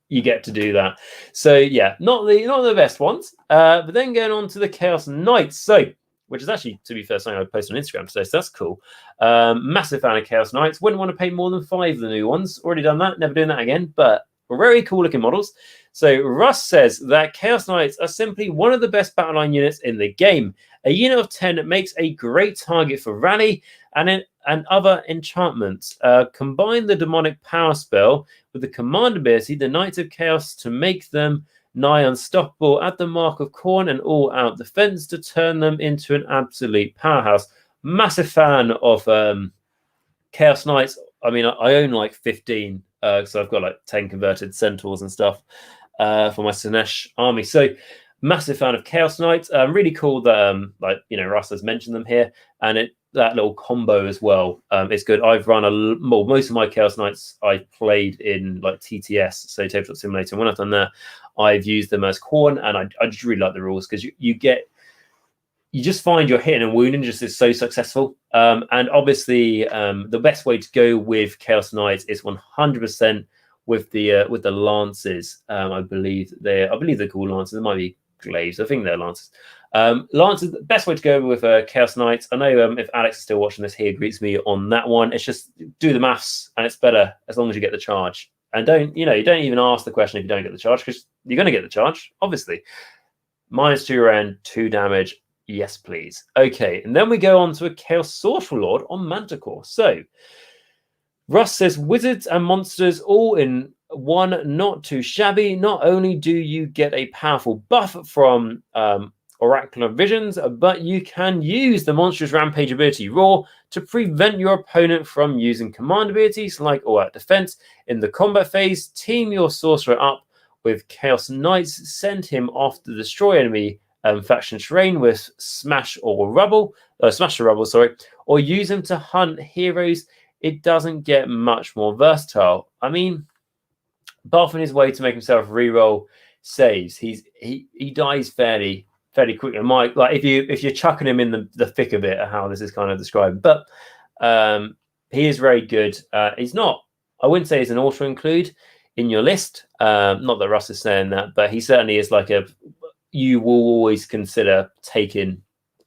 you get to do that. So yeah, not the best ones. But then going on to the Chaos Knights, which is actually, to be fair, something I posted on Instagram today, so that's cool. Massive fan of Chaos Knights. Wouldn't want to pay more than 5 of the new ones. Already done that, never doing that again, but very cool looking models. So Russ says that Chaos Knights are simply one of the best battle line units in the game. A unit of 10 makes a great target for rally and other enchantments. Combine the demonic power spell with the command ability, the Knights of Chaos, to make them nigh unstoppable at the mark of Khorne and all-out defense to turn them into an absolute powerhouse. Massive fan of Chaos Knights. I own like 15, so I've got like 10 converted centaurs and stuff for my Sinesh army. So massive fan of Chaos Knights. Really cool that Russ has mentioned them here, and that little combo as well. It's good. I've run most of my Chaos Knights I've played in like TTS, so Tabletop Simulator. When I've done that, I've used them as Khorne, and I just really like the rules, because you just find your hitting and wounding just is so successful. And obviously, the best way to go with Chaos Knights is 100% with the lances. I believe they're called lances. They might be glaives. I think they're lances. Lances, the best way to go with Chaos Knights. I know if Alex is still watching this, he agrees with me on that one. It's just do the maths, and it's better as long as you get the charge. And you don't even ask the question if you don't get the charge, because you're going to get the charge, obviously. -2 rend, 2 damage. Yes, please. Okay, and then we go on to a Chaos Sorcerer Lord on Manticore. So Russ says wizards and monsters all in one, not too shabby. Not only do you get a powerful buff from Oracular Visions, but you can use the monstrous rampage ability Roar to prevent your opponent from using command abilities like all-out defense. In the combat phase, team your sorcerer up with Chaos Knights, send him off to destroy enemy faction terrain with smash or rubble, or use him to hunt heroes. It doesn't get much more versatile. Apart from his way to make himself reroll saves, he dies fairly quickly. If you're chucking him in the thick of it, how this is kind of described, but he is very good. He's not, I wouldn't say he's an auto include in your list. Not that Russ is saying that, but he certainly is like you will always consider taking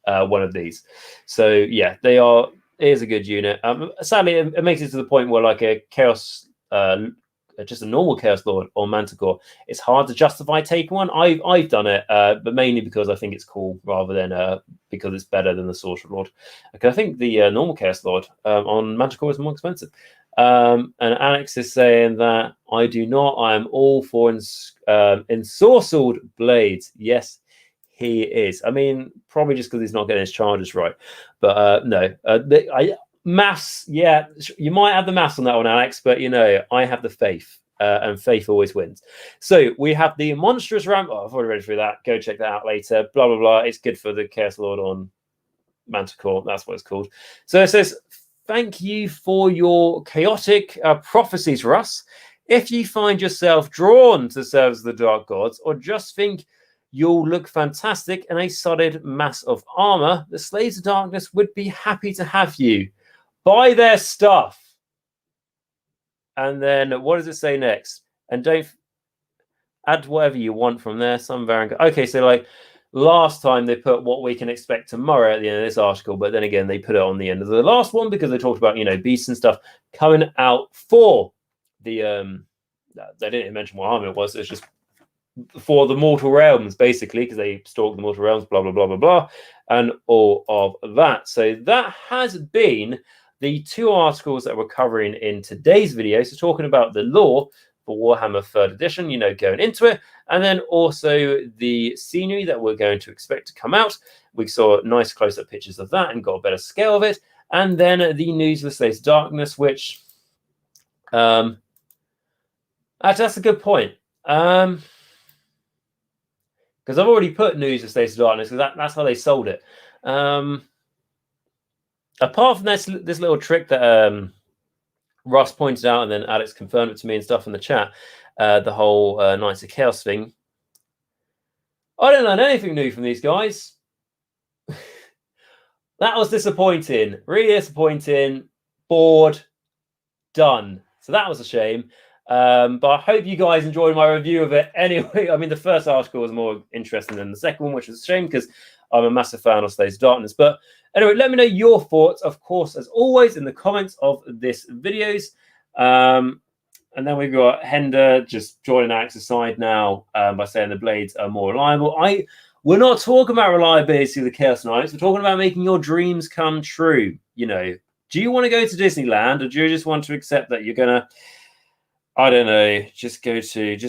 one of these. So yeah, they are. It is a good unit. Sadly, it makes it to the point where like a chaos, just a normal chaos lord or manticore, it's hard to justify taking one. I've done it, but mainly because I think it's cool rather than because it's better than the sorcerer lord. Okay, I think the normal chaos lord on manticore is more expensive. And Alex is saying that I do not. I am all for ensorcelled blades. Yes, he is. I mean, probably just because he's not getting his charges right. But no, maths. Yeah, you might have the maths on that one, Alex. But you know, I have the faith, and faith always wins. So we have the monstrous ramp. Oh, I've already read through that. Go check that out later. Blah blah blah. It's good for the Chaos Lord on Manticore. That's what it's called. So it says, "Thank you for your chaotic prophecies for us. If you find yourself drawn to serve as the Dark Gods, or just think you'll look fantastic in a solid mass of armor, the Slaves of Darkness would be happy to have you. Buy their stuff." And then what does it say next? And don't add whatever you want from there. Some variant. Okay, so like last time they put what we can expect tomorrow at the end of this article, but then again they put it on the end of the last one because they talked about, you know, beasts and stuff coming out for the they didn't mention what armor it was. It's just for the mortal realms, basically, because they stalk the mortal realms, blah blah blah blah blah, and all of that. So that has been the two articles that we're covering in today's video. So talking about the lore for Warhammer 3rd edition, you know, going into it, and then also the scenery that we're going to expect to come out. We saw nice close-up pictures of that and got a better scale of it, and then the news of the Slaves of Darkness, which that's a good point. Because I've already put news of Slaves of Darkness, because that's how they sold it. Apart from this little trick that Ross pointed out, and then Alex confirmed it to me and stuff in the chat, the whole Knights of Chaos thing. I didn't learn anything new from these guys. That was disappointing. Really disappointing. Bored. Done. So that was a shame. But I hope you guys enjoyed my review of it anyway. I mean, the first article was more interesting than the second one, which is a shame because I'm a massive fan of Slaves of Darkness. But anyway, let me know your thoughts, of course, as always, in the comments of this videos. And then we've got Hender just joining Alex's side now by saying the blades are more reliable. We're not talking about reliability of the Chaos Knights. We're talking about making your dreams come true. You know, do you want to go to Disneyland, or do you just want to accept that you're going to, I don't know, just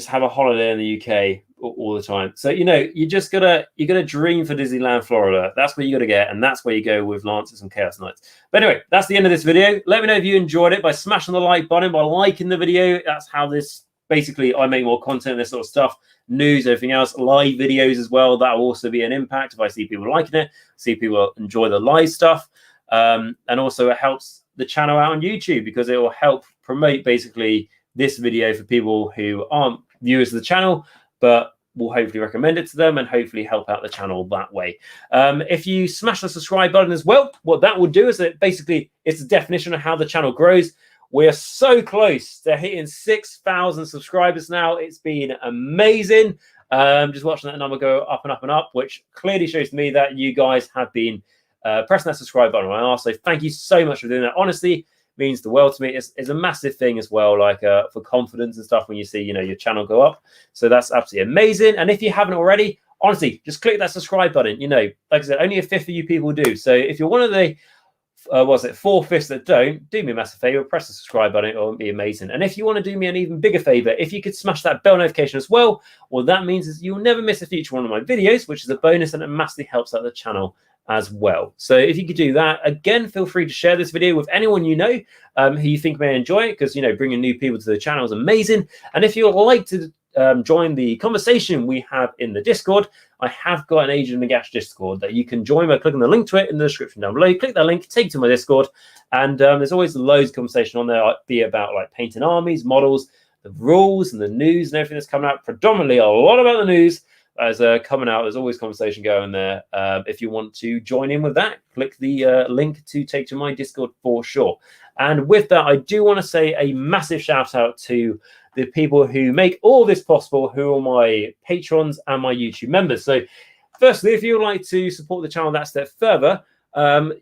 have a holiday in the UK all the time? So, you know, you gotta dream for Disneyland, Florida. That's where you gotta get, and that's where you go with Lancers and Chaos Knights. But anyway, that's the end of this video. Let me know if you enjoyed it by smashing the like button, by liking the video. That's how this, basically, I make more content, this sort of stuff, news, everything else, live videos as well. That will also be an impact if I see people liking it, see people enjoy the live stuff. And also it helps the channel out on YouTube, because it will help promote basically this video for people who aren't viewers of the channel, but will hopefully recommend it to them and hopefully help out the channel that way. If you smash the subscribe button as well, what that will do is that basically it's the definition of how the channel grows. We are so close to hitting 6,000 subscribers now. It's been amazing. Just watching that number go up and up and up, which clearly shows me that you guys have been pressing that subscribe button on my arse. So thank you so much for doing that. Honestly, means the world to me. It's a massive thing as well, like for confidence and stuff when you see, you know, your channel go up. So that's absolutely amazing. And if you haven't already, honestly, just click that subscribe button. You know, like I said, only a fifth of you people do. So if you're one of the 4/5 that don't, do me a massive favor, press the subscribe button. It will be amazing. And if you want to do me an even bigger favor, if you could smash that bell notification as well, what that means is you'll never miss a future one of my videos, which is a bonus, and it massively helps out the channel as well. So if you could do that, again, feel free to share this video with anyone you know who you think may enjoy it, because, you know, bringing new people to the channel is amazing. And if you'd like to join the conversation we have in the Discord, I have got an Age of Nagash Discord that you can join by clicking the link to it in the description down below. Click that link, take you to my Discord, and there's always loads of conversation on there, be it about like painting armies, models, the rules and the news and everything that's coming out. Predominantly a lot about the news as coming out. There's always conversation going there. If you want to join in with that, click the link to take to my Discord for sure. And with that, I do want to say a massive shout out to the people who make all this possible, who are my patrons and my YouTube members. So firstly, if you would like to support the channel that step further,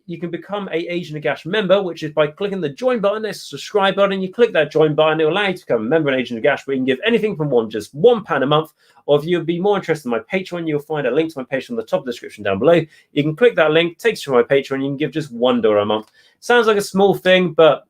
you can become a Age of Nagash member, which is by clicking the join button. There's a subscribe button. You click that join button, it will allow you to become a member of Age of Nagash, but you can give anything from just £1 a month. Or if you'd be more interested in my Patreon, you'll find a link to my Patreon in the top of the description down below. You can click that link, takes you to my Patreon. You can give just $1 a month. Sounds like a small thing, but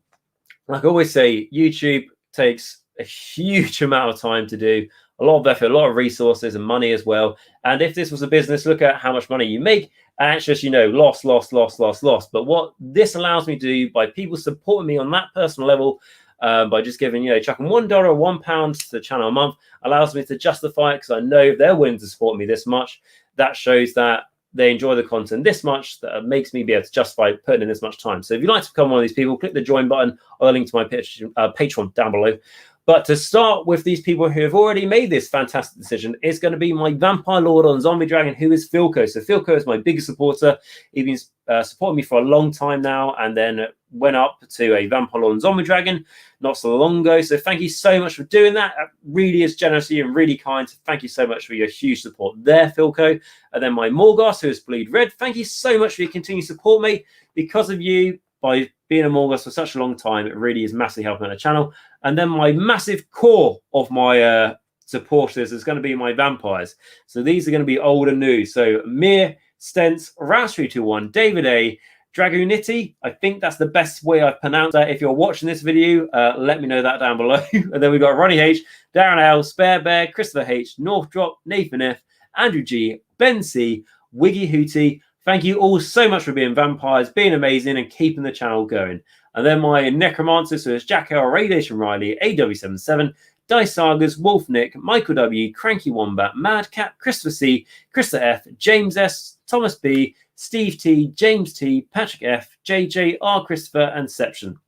like I always say, YouTube takes a huge amount of time to do, a lot of effort, a lot of resources and money as well. And if this was a business, look at how much money you make, and it's just, you know, loss. But what this allows me to do by people supporting me on that personal level, by just giving, you know, chucking $1 or £1 to the channel a month, allows me to justify it, because I know if they're willing to support me this much, that shows that they enjoy the content this much, that makes me be able to justify putting in this much time. So if you'd like to become one of these people, click the join button or the link to my Patreon down below. But to start with, these people who have already made this fantastic decision is going to be my Vampire Lord on Zombie Dragon, who is Filq. So Filq is my biggest supporter. He's been supporting me for a long time now, and then went up to a Vampire Lord on Zombie Dragon not so long ago. So thank you so much for doing that. That really is generous of you and really kind. So thank you so much for your huge support there, Filq. And then my Morgasts, who is Bleed Red. Thank you so much for your continued support, mate. Because of you, by being a Morgast for such a long time, it really is massively helping the channel. And then my massive core of my supporters is going to be my vampires. So these are going to be old and new. So Mir, Stence, Rouse321, David A, Dragoonity. I think that's the best way I've pronounced that. If you're watching this video, let me know that down below. And then we've got Ronni H, Darren L, SpareBear, Christopher H, Northdrop, Nathan F, Andrew G, Ben C, Wiggy Whooty. Thank you all so much for being vampires, being amazing, and keeping the channel going. And then my Necromancers, so it's Jacq.l, RadiationRiley, AW77, Sagas, WolfNick, Michal W, Cranky Wombat, Madcap, Christopher C, Christopher F, James S, Thomas B, Steve T, James T, Patrick F, JJ, R Christopher, and Sception.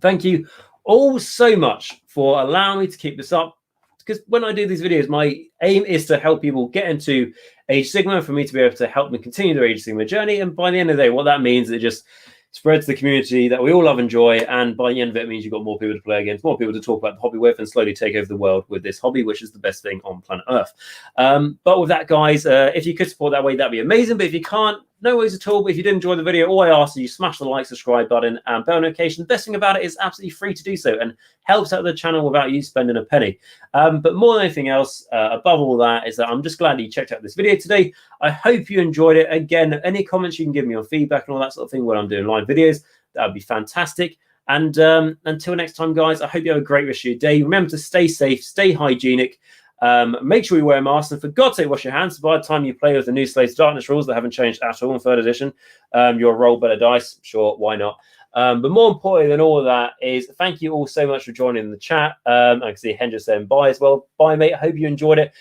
Thank you all so much for allowing me to keep this up, because when I do these videos, my aim is to help people get into Age of Sigmar, for me to be able to help them continue their Age of Sigmar journey. And by the end of the day, what that means is it just spreads the community that we all love and enjoy. And by the end of it means you've got more people to play against, more people to talk about the hobby with, and slowly take over the world with this hobby, which is the best thing on planet Earth. But with that, guys, if you could support that way, that'd be amazing. But if you can't, no worries at all. But if you did enjoy the video, all I ask is you smash the like, subscribe button, and bell notification. The best thing about it is absolutely free to do so, and helps out the channel without you spending a penny. But more than anything else, above all that, is that I'm just glad that you checked out this video today. I hope you enjoyed it. Again, any comments you can give me on feedback and all that sort of thing when I'm doing live videos, that would be fantastic. And until next time, guys, I hope you have a great rest of your day. Remember to stay safe, stay hygienic. Make sure you wear a mask, and for God's sake, wash your hands. By the time you play with the new Slaves Darkness rules that haven't changed at all in 3rd edition, you'll roll better dice. Sure, why not? But more importantly than all of that is thank you all so much for joining the chat. I can see Hendra saying bye as well. Bye, mate. I hope you enjoyed it.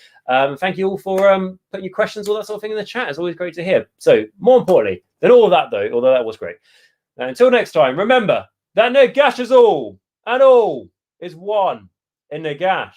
Thank you all for putting your questions, all that sort of thing in the chat. It's always great to hear. So more importantly than all of that, though, although that was great, until next time, remember that Nagash is all, and all is one in Nagash.